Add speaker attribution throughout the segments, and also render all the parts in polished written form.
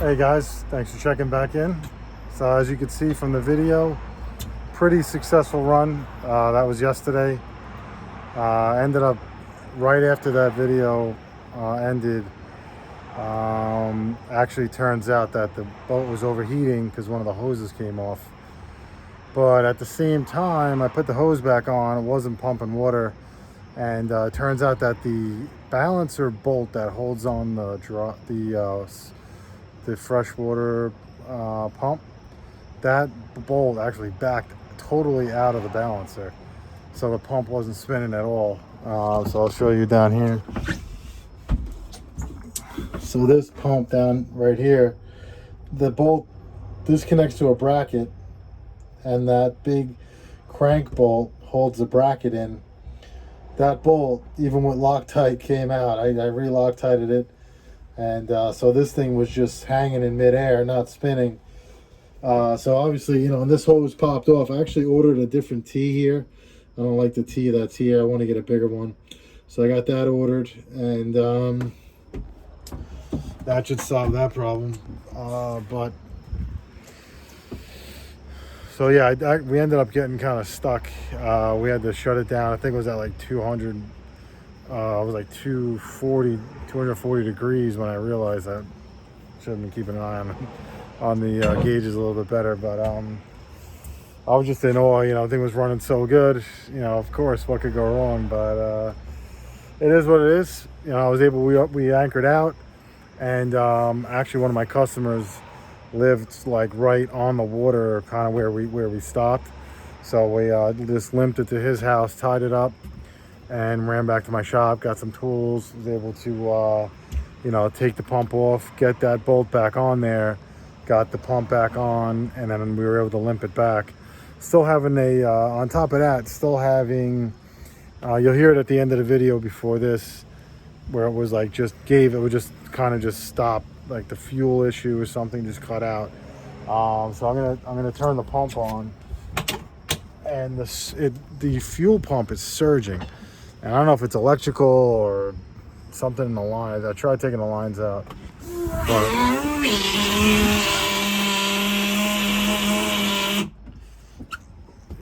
Speaker 1: Hey guys, thanks for checking back in. So as you can see from the video, pretty successful run. That was yesterday. Ended up right after that video ended. Actually turns out that the boat was overheating because one of the hoses came off. But at the same time, I put the hose back on. It wasn't pumping water. And it turns out that the balancer bolt that holds on the freshwater pump, that bolt actually backed totally out of the balancer, so the pump wasn't spinning at all. So I'll show you down here. So this pump down right here, the bolt disconnects to a bracket, and that big crank bolt holds the bracket in. That bolt, even with Loctite, came out. I re-Loctited it. And so this thing was just hanging in midair, not spinning. So obviously, you know, and this hose popped off. I actually ordered a different T here. I don't like the T that's here. I want to get a bigger one. So I got that ordered, and that should solve that problem. So yeah, we ended up getting kind of stuck. We had to shut it down. I think it was at like 200. It was like 240 degrees when I realized I should have been keeping an eye on the gauges a little bit better. But I was just in awe. You know, the thing was running so good. You know, of course, what could go wrong? But it is what it is. You know, I was able. We anchored out, and actually, one of my customers lived like right on the water, kind of where we stopped. So we just limped it to his house, tied it up, and ran back to my shop, got some tools, was able to, you know, take the pump off, get that bolt back on there, got the pump back on, and then we were able to limp it back. Still having on top of that, still having, you'll hear it at the end of the video before this, where it was like it would just kind of just stop, like the fuel issue or something just cut out. So I'm gonna turn the pump on, and the fuel pump is surging. And I don't know if it's electrical or something in the line. I tried taking the lines out. But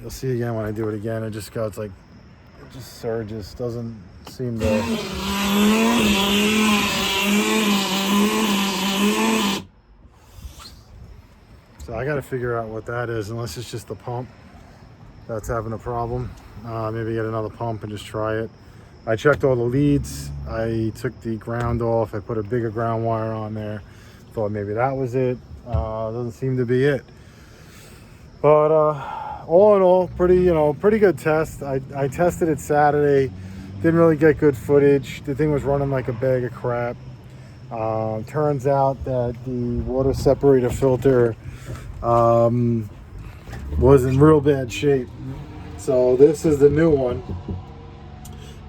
Speaker 1: you'll see again when I do it again. It just surges. Doesn't seem to. So I got to figure out what that is, unless it's just the pump that's having a problem. Maybe get another pump and just try it. I checked all the leads. I took the ground off. I put a bigger ground wire on there. Thought maybe that was it. Doesn't seem to be it. But all in all, pretty good test. I tested it Saturday. Didn't really get good footage. The thing was running like a bag of crap. Turns out that the water separator filter was in real bad shape. So this is the new one,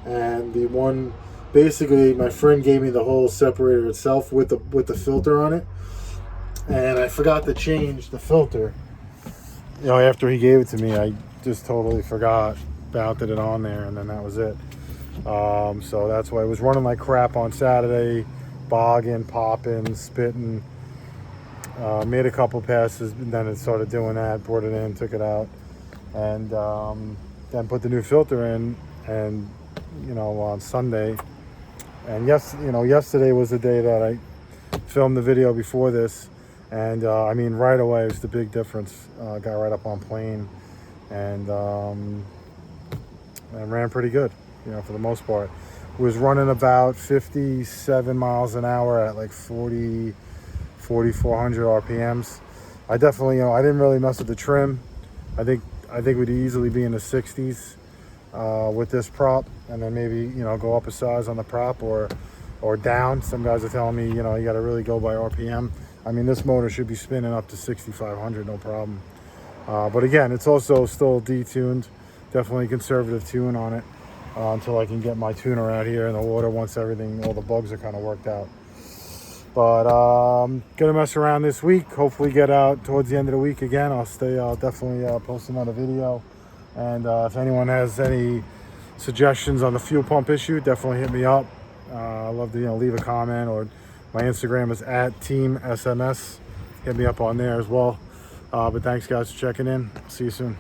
Speaker 1: and the one, basically my friend gave me the whole separator itself with the filter on it, and I forgot to change the filter. You know, after he gave it to me, I just totally forgot, mounted it on there, and then that was it. So that's why it was running like crap on Saturday, bogging, popping, spitting. Made a couple passes, and then it started doing that, brought it in, took it out, and then put the new filter in, and you know, on Sunday. And yesterday was the day that I filmed the video before this, and I mean, right away it was the big difference. Got right up on plane, and ran pretty good, you know, for the most part. Was running about 57 miles an hour at like 4,400 RPMs. I definitely, you know, I didn't really mess with the trim. I think we'd easily be in the 60s with this prop, and then maybe, you know, go up a size on the prop or down. Some guys are telling me, you know, you got to really go by RPM. I mean, this motor should be spinning up to 6,500, no problem. But again, it's also still detuned. Definitely conservative tune on it until I can get my tuner out here in the water once all the bugs are kind of worked out. But gonna mess around this week. Hopefully get out towards the end of the week again. I'll definitely post another video. And if anyone has any suggestions on the fuel pump issue, definitely hit me up. I'd love to, you know, leave a comment or My Instagram is at Team SMS. Hit me up on there as well. But thanks guys for checking in. See you soon.